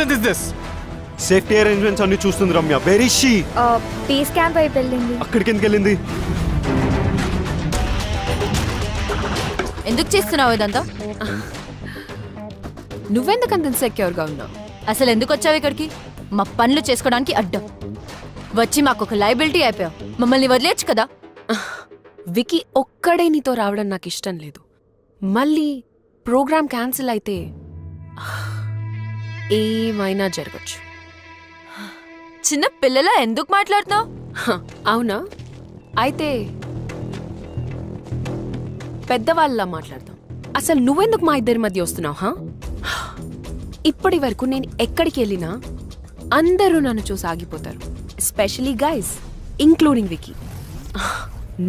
Is this? Safety arrangements అన్ని చూస్తుంది Ramya. Where is she? Base camp వైపు వెళ్ళింది. అక్కడికి ఎందుకు వెళ్ళింది? ఎందుకు చేస్తున్నావు ఇదంతా? నువ్వెందుకు అంత సెక్యూర్గా ఉన్నావు? అసలు ఎందుకు వచ్చావు ఇక్కడికి? మా పనులు చేసుకోవడానికి అడ్డం వచ్చి మాకు ఒక లయబిలిటీ అయిపోయావు. మమ్మల్ని వదిలేయచ్చు కదా. వికీ ఒక్కడే నీతో రావడం నాకు ఇష్టం లేదు. మళ్ళీ ప్రోగ్రామ్ క్యాన్సిల్ అయితే ఏమైనా జరగచ్చు. చిన్న పిల్లలా ఎందుకు మాట్లాడుతున్నావు? అవునా? అయితే పెద్దవాళ్ళలా మాట్లాడతాం. అసలు నువ్వెందుకు మా ఇద్దరి మధ్య వస్తున్నావు? ఇప్పటి వరకు నేను ఎక్కడికి వెళ్ళినా అందరూ నన్ను చూసి ఆగిపోతారు, ఎస్పెషలీ గైస్, ఇంక్లూడింగ్ వికీ.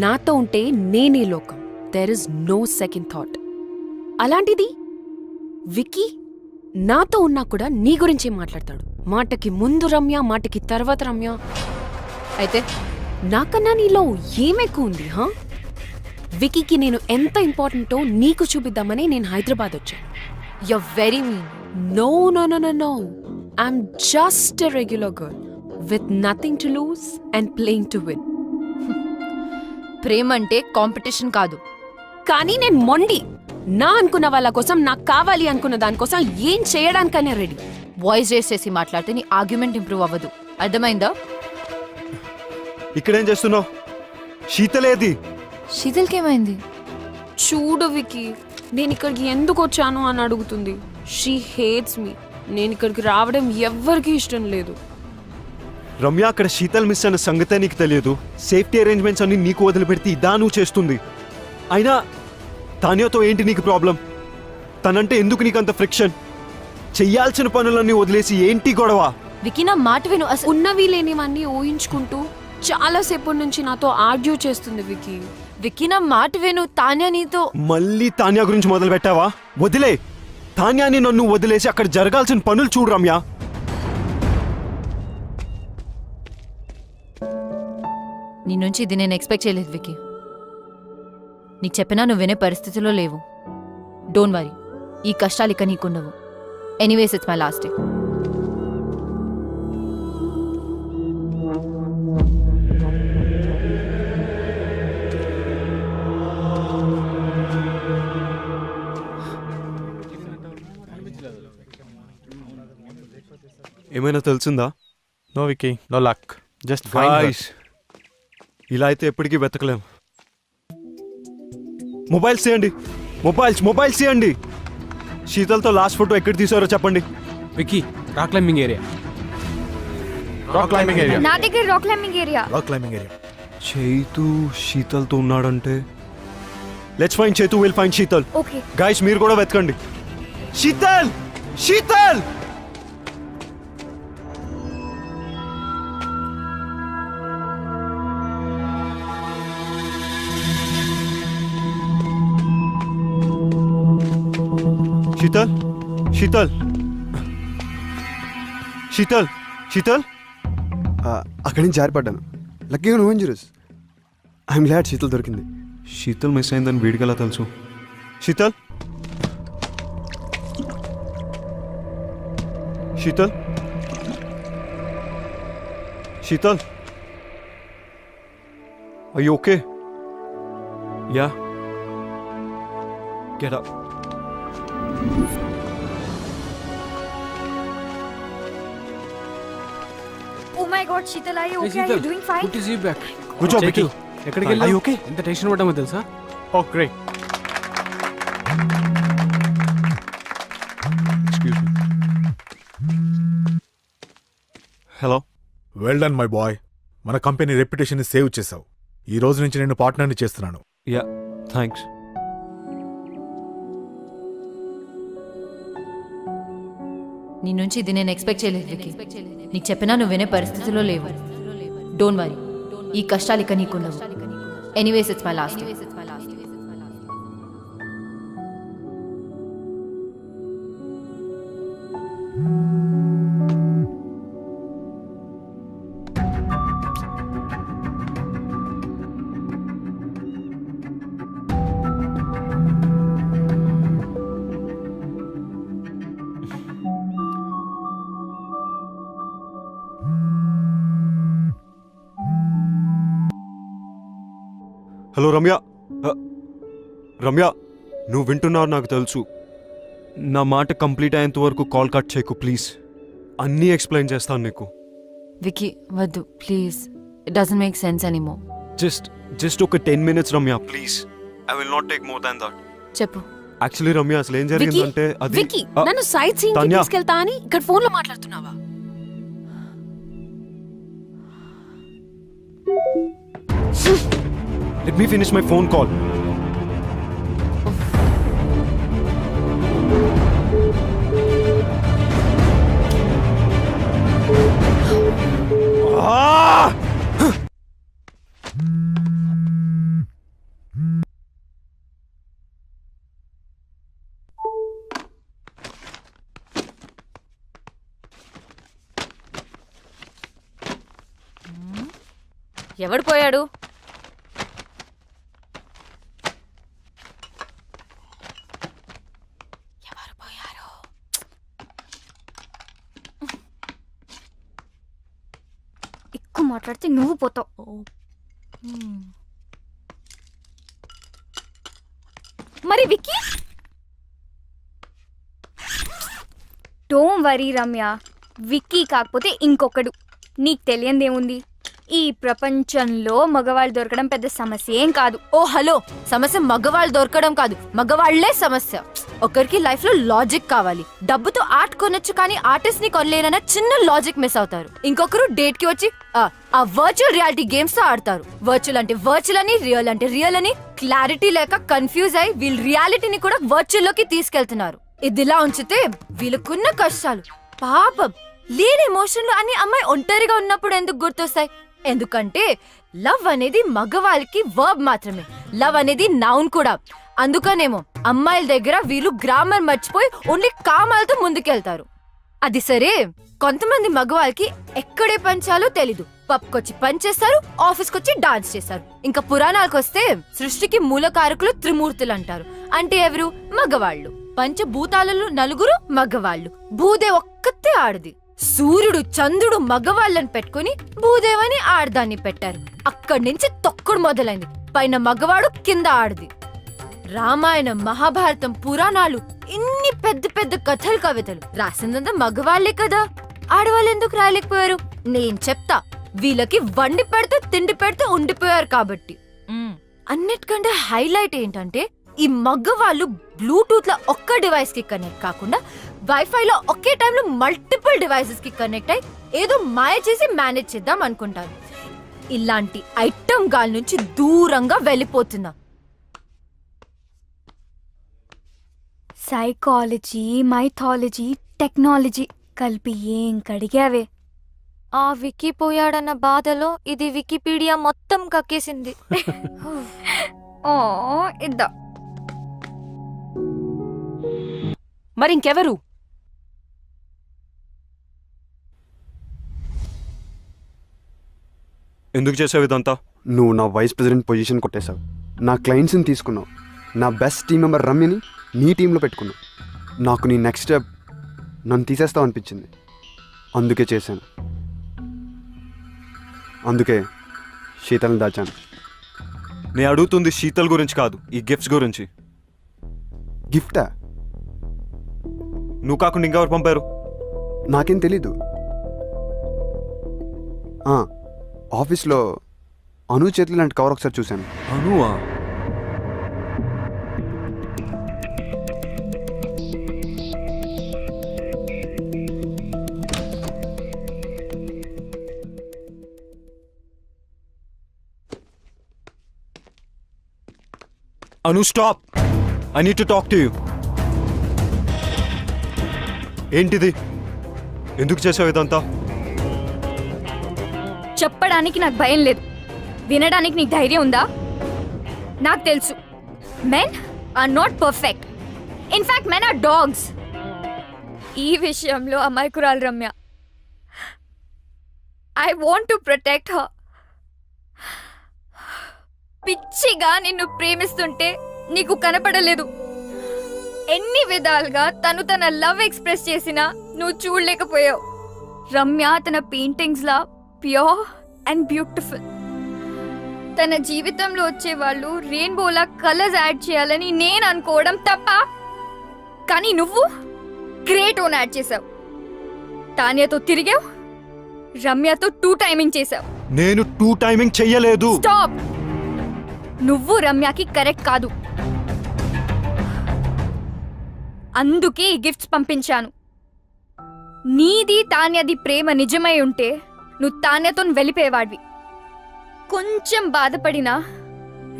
నాతో ఉంటే నేనే లోకం. There is no second thought. అలాంటిది వికీ నాతో ఉన్నా కూడా నీ గురించే మాట్లాడతాడు. మాటకి ముందు రమ్య, మాటకి తర్వాత రమ్య. అయితే నాకన్నా నీలో ఏమెక్కువ ఉంది? వికీకి నేను ఎంత ఇంపార్టెంటో నీకు చూపిద్దామని నేను హైదరాబాద్ వచ్చాను. You very mean. No no no no no, I'm just a regular girl with nothing to lose and playing to win. ప్రేమ అంటే కాంపిటీషన్ కాదు. కానీ నేను మొండి. నా అనుకున్న వాళ్ళ కోసం, నాకు కావాలి అనుకున్న దానికోసం ఏం చేయడానికైనా రెడీ. వాయిస్ రేస్ చేసి మాట్లాడితే నీ ఆర్గ్యుమెంట్ ఇంప్రూవ్ అవ్వదు. అర్థమైందా? ఇక్కడేం చేస్తున్నావు? శీతలేది? శీతల్కేమైంది? చూడు వికీ, నేను ఇక్కడికి ఎందుకు వచ్చాను అని అడుగుతుంది. She hates me. నేను ఇక్కడికి రావడం ఎవ్వరికీ ఇష్టం లేదు. రమ్య, అక్కడ శీతల్ మిస్ అన్న సంగతే నీకు తెలియదు. సేఫ్టీ అరేంజ్మెంట్స్ అన్ని నీకు వదిలిపెడితే ఇదా నువ్వు చేస్తుంది? అయినా తాన్యాతో ఏంటి నీకు ప్రాబ్లం? తనంటే ఎందుకు నీకంత ఫ్రిక్షన్? చెయ్యాల్సిన పనులన్నీ వదిలేసి ఏంటి గొడవ? వికీ నా మాట విను. ఉన్నవి లేనివన్నీ ఊహించుకుంటూ చాలాసేపటి నుంచి నాతో ఆర్గ్యూ చేస్తుంది వికీ. వికీ నా మాట విను. తాన్యా నీతో. మళ్ళీ తాన్యా గురించి మొదలు పెట్టావా? వదిలే. తాన్యాని నన్ను వదిలేసి అక్కడ జరగాల్సిన పనులు చూడు రమ్య. నీ నుంచి ఇది నేను ఎక్స్పెక్ట్ చేయలేదు వికీ. నీకు చెప్పినా నువ్వు వినే పరిస్థితిలో లేవు. డోంట్ వరీ, ఈ కష్టాలు ఇక నీకున్నవు. Anyways it's my last day. ఏమైనా తెలిసిందా? No Vicky, no luck. Just guys, ఇలా అయితే ఎప్పటికీ వెతకలేం. మొబైల్స్ తీయండి. మొబైల్స్ తీయండి. శీతల్తో లాస్ట్ ఫోటో ఎక్కడ తీసారో చెప్పండి. Vicky, rock climbing area. నా దగ్గర రాక్ క్లైంబింగ్ ఏరియా. చైతు శీతల్తో ఉన్నాడంటే let's find Chaitu, will find Sheetal. Okay guys, మీరు కూడా వెతకండి. శీతల్! శీతల్! శీతల్! శీతల్! శీతల్! శీతల్! అక్కడి నుంచి జారిపడ్డాను. లక్కీగా నువ్వు ఇంజూరియస్. ఐఎమ్ గ్లాడ్ శీతల్ దొరికింది. శీతల్ మిస్ అయిందని వీడికలా తెలుసు? Sheetal! Sheetal! Sheetal! Are you okay? Yeah. Get up. Oh my god, Sheetal, are you okay? Are you doing fine? Good to see you back. Good job, Vicky. ఎక్కడికి Are you వెళ్ళావు? okay? ఎంత tension పడ్డామో తెలుసా? Oh, great. Excuse me. Hello. Well done my boy. మన company reputation ని save చేశావు. ఈ రోజు నుంచి నేను పార్ట్నర్ని చేస్తున్నాను. Yeah, thanks. నీ నుంచి ఇది నేను ఎక్స్పెక్ట్ చేయలేదు వికీ. నీకు చెప్పినా నువ్వు వినే పరిస్థితిలో లేవు. డోంట్ వరీ, ఈ కష్టాలు ఇక నీకున్నవు. Anyways it's my last day. Hello Ramya. Ramya, నువ్వు వింటున్నావు నాకు తెలుసు. నా మాట కంప్లీట్ అయ్యేంత వరకు కాల్ కట్ చేయకు ప్లీజ్. అన్నీ ఎక్స్ప్లెయిన్ చేస్తాను నీకు. వికీ వద్దు please, it doesn't make sense anymore. Just ఒక 10 minutes Ramya please. I will not take more than that. చెప్పు. యాక్చువల్లీ రమ్య అసలు ఏం జరిగిందంటే అది వికీ నన్ను సైట్ సీయింగ్ కి తాన్యా. తీసుకెళ్తా అని ఇక్కడ ఫోన్ లో మాట్లాడుతున్నావా? Let me finish my phone call. ఎవడు పోయాడు? ఎవరు పోయారు? ఎక్కువ మాట్లాడితే నువ్వు పోతావు. మరి విక్కీ? డోంట్ వరీ రమ్య, విక్కీ కాకపోతే ఇంకొకడు. నీకు తెలియందేముంది, ఈ ప్రపంచంలో మగవాళ్ళు దొరకడం పెద్ద సమస్య ఏం కాదు. ఓ హలో, సమస్య మగవాళ్ళు దొరకడం కాదు, మగవాళ్లే సమస్య. ఒకరికి లైఫ్ లో లాజిక్ కావాలి. డబ్బుతో ఆర్ట్ కొనొచ్చు కానీ ఆర్టిస్ట్ ని కొనలేనన్న చిన్న లాజిక్ మిస్ అవుతారు. ఇంకొకరు డేట్ కి వచ్చి ఆ వర్చువల్ రియాలిటీ గేమ్స్ తో ఆడతారు. వర్చువల్ అంటే వర్చువల్ అని, రియల్ అంటే రియల్ అని క్లారిటీ లేక కన్ఫ్యూజ్ అయి వీళ్ళు రియాలిటీని కూడా వర్చువల్ లోకి తీసుకెళ్తున్నారు. ఇదిలా ఉంచితే వీళ్ళకున్న కష్టాలు పాపం లేని ఎమోషన్లు అన్ని అమ్మాయి ఒంటరిగా ఉన్నప్పుడు ఎందుకు గుర్తొస్తాయి? ఎందుకంటే లవ్ అనేది మగవాళ్ళకి వర్బ్ మాత్రమే, లవ్ అనేది నౌన్ కూడా. అందుకనేమో అమ్మాయిల దగ్గర వీళ్ళు గ్రామర్ మర్చిపోయి ఓన్లీ కామాలతో ముందుకెళ్తారు. అది సరే, కొంతమంది మగవాళ్ళకి ఎక్కడే పంచాలో తెలీదు. పబ్కొచ్చి పనిచేస్తారు, ఆఫీస్కొచ్చి డాన్స్ చేస్తారు. ఇంకా పురాణాలకు వస్తే సృష్టికి మూలకారకులు త్రిమూర్తులు అంటారు. అంటే ఎవరు? మగవాళ్ళు. పంచభూతాలలో నలుగురు మగవాళ్ళు, భూదే ఒక్కతే ఆడది. సూర్యుడు చంద్రుడు మగవాళ్ళని పెట్టుకుని భూదేవని ఆడదాన్ని పెట్టారు. అక్కడి నుంచి తొక్కుడు మొదలైంది. పైన మగవాడు, కింద ఆడది. రామాయణం, మహాభారతం, పురాణాలు, ఇన్ని పెద్ద పెద్ద కథలు, కవితలు రాసిందంతా మగవాళ్లే కదా. ఆడవాళ్ళు ఎందుకు రాయలేకపోయారు? నేను చెప్తా. వీళ్ళకి వండి పెడితే తిండి పెడితే ఉండిపోయారు కాబట్టి. అన్నిటికంటే హైలైట్ ఏంటంటే ఈ మగవాళ్ళు బ్లూటూత్ లో ఒక్క డివైస్ కి కనెక్ట్ కాకుండా వైఫై లో ఒకే టైంలో మల్టిపుల్ డివైసెస్ కి కనెక్ట్ అయి ఏదో మాయ చేసి మేనేజ్ చేద్దాం అనుకుంటారు. ఇలాంటి ఐటమ్ గాల్ నుంచి దూరంగా వెళ్ళిపోతున్నా. సైకాలజీ, మైథాలజీ, టెక్నాలజీ కలిపి ఏం కడిగావే. ఆ వికీ పోయాడన్న బాధలో ఇది వికీపీడియా మొత్తం కక్కేసింది. ఓ ఇద్దా. మరి ఇంకెవరు? ఎందుకు చేసావు ఇదంతా? నువ్వు నా వైస్ ప్రెసిడెంట్ పొజిషన్ కొట్టేశావు, నా క్లయింట్స్ని తీసుకున్నావు, నా బెస్ట్ టీం మెంబర్ రమ్యని నీ టీంలో పెట్టుకున్నావు. నాకు నీ నెక్స్ట్ స్టెప్ నన్ను తీసేస్తావు అనిపించింది, అందుకే చేశాను. అందుకే శీతల్ని దాచాను. నేను అడుగుతుంది శీతల్ గురించి కాదు, ఈ గిఫ్ట్స్ గురించి. గిఫ్టా? నువ్వు కాకుండా ఇంకెవరు పంపారు? నాకేం తెలీదు. ఆఫీస్లో అను చేతులు లాంటి కవర్ ఒకసారి చూశాను. అనువా? Anu stop, I need to talk to you. ఏంటిది? ఎందుకు చేసావు ఇదంతా? చెప్పడానికి నాకు భయం లేదు, వినడానికి నీకు ధైర్యం ఉందా? నాకు తెలుసు, men are not perfect. In fact men are dogs. ఈ విషయంలో అమాయకురాలు Ramya. I want to protect her. పిచ్చిగా నిన్ను ప్రేమిస్తుంటే నీకు కనపడలేదు. ఎన్ని విధాలుగా తను తన లవ్ ఎక్స్ప్రెస్ చేసినా నువ్వు చూడలేకపోయావు. రమ్య తన paintings law pure and beautiful. తన జీవితంలో వచ్చే వాళ్ళు రెయిన్బోలా కలర్స్ యాడ్ చేయాలని నేను అనుకోవడం తప్ప, కానీ నువ్వు గ్రేట్ ఓన్ యాడ్ చేసావు. తాన్యతో తిరిగావు, రమ్యతో 2 టైమింగ్ చేసావు. నేను 2 టైమింగ్ చెయ్యలేదు. స్టాప్. నువ్వు రమ్యకి కరెక్ట్ కాదు, అందుకే ఈ గిఫ్ట్స్ పంపించాను. నీది తాన్యది ప్రేమ నిజమై ఉంటే నువ్వు తాన్యతో వెళ్ళిపోయేవాడివి. కొంచెం బాధపడినా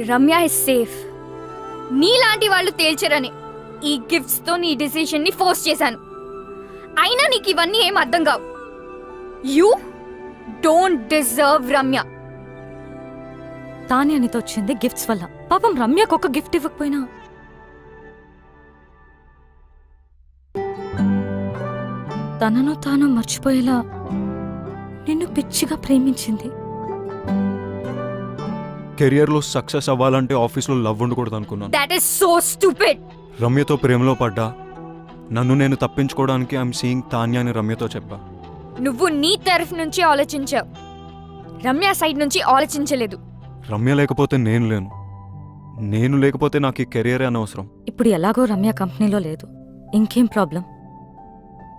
రమ్య ఇస్ సేఫ్. నీలాంటి వాళ్ళు తేల్చరని ఈ గిఫ్ట్స్ తో నీ డిసిషన్ ని ఫోర్స్ చేశాను. అయినా నీకు ఇవన్నీ ఏం అర్థం కావు. You don't deserve Ramya. తాన్యానితో వచ్చింది గిఫ్ట్స్ వల్ల. పాపం రమ్యకు ఒక గిఫ్ట్ ఇవ్వకపోయినా తనను తాను మర్చిపోయేలా నిన్ను పిచ్చిగా ప్రేమించింది. కెరియర్లో సక్సెస్ అవ్వాలంటే ఆఫీస్లో లవ్ ఉండకూడదు అనుకున్నాను. That is so stupid. రమ్యతో ప్రేమలో పడ్డా. నన్ను నేను తప్పించుకోవడానికి ఐఎమ్ సీయింగ్ తాన్య అని రమ్యతో చెప్పా. నువ్వు నీ తరఫు నుంచి ఆలోచించావు, రమ్య సైడ్ నుంచి ఆలోచించలేదు. రమ్య లేకపోతే నేను లేను, నేను లేకపోతే నాకు ఈ కెరియరే అనవసరం. ఇప్పుడు ఎలాగో రమ్య కంపెనీలో లేదు, ఇంకేం ప్రాబ్లం?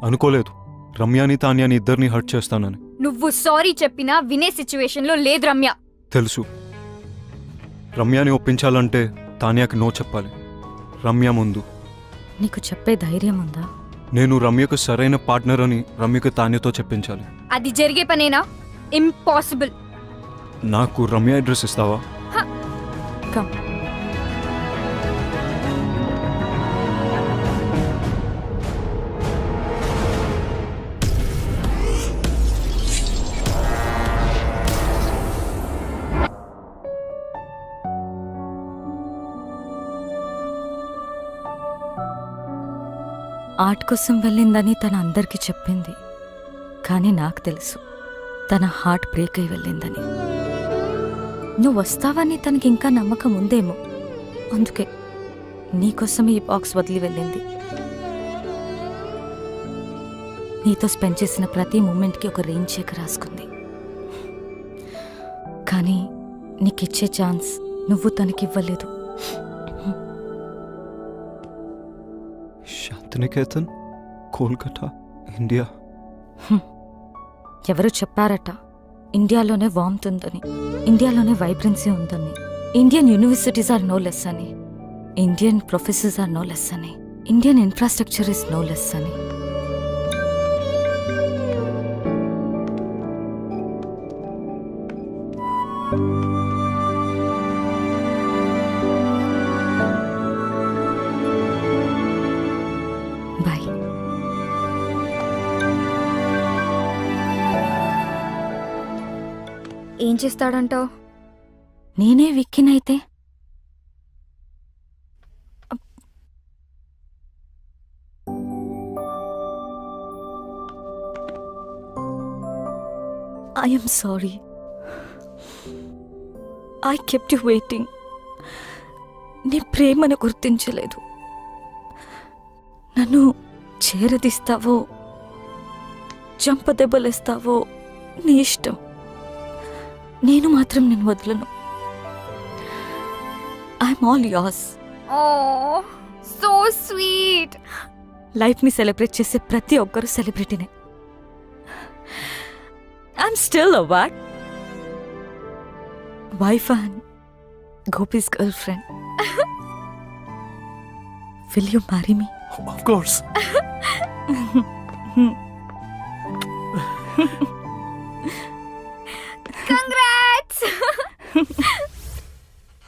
అనుకోలేదు రమ్యాని తాన్యాని ఇద్దరిని హర్ట్ చేస్తానని. నువ్వు సారీ చెప్పినా వినే సిచ్యువేషన్ లో లేదు రమ్య. తెలుసు. రమ్యాని ఒప్పించాలంటే తాన్యాకి నో చెప్పాలి. రమ్య ముందు. నీకు చెప్పే ధైర్యం ఉందా? నేను రమ్యకు సరైన పార్ట్నర్ అని రమ్యకు తాన్యతో చెప్పించాలి. అది జరిగే పనేనా? ఇంపాసిబుల్. నాకు రమ్య అడ్రస్ ఇస్తావా? కమ్. ఆర్ట్ కోసం వెళ్ళిందని తన అందరికీ చెప్పింది, కానీ నాకు తెలుసు తన హార్ట్ బ్రేక్ అయి వెళ్ళిందని. నువ్వు వస్తావని తనకి ఇంకా నమ్మకం ఉందేమో, అందుకే నీకోసం ఈ బాక్స్ వదిలి వెళ్ళింది. నీతో స్పెండ్ చేసిన ప్రతి మూమెంట్కి ఒక రెయిన్ చెక్ రాసుకుంది. కానీ నీకిచ్చే ఛాన్స్ నువ్వు తనకివ్వలేదు. శాంతినికేతన్, కోల్కతా, ఇండియా. ఎవరు చెప్పారట ఇండియాలోనే వార్మ్త్ ఉందని, ఇండియాలోనే వైబ్రెన్సీ ఉందని, Indian universities are no less అని, Indian professors are no less అని, Indian infrastructure is no less అని. బాయ్. ఏం చేస్తాడంటావు? నేనే విక్కినైతే I am sorry. I kept you waiting. నీ ప్రేమను గుర్తించలేదు. నన్ను చేరదీస్తావో చంపదెబ్బలేస్తావో నీ ఇష్టం. నేను మాత్రం నేను వదలను. I'm all yours. Oh so sweet. లైఫ్ని సెలబ్రేట్ చేసే ప్రతి ఒక్కరు సెలబ్రిటీనే. I'm still a what? Wife and Gopi's girlfriend. Will you marry me? Of course.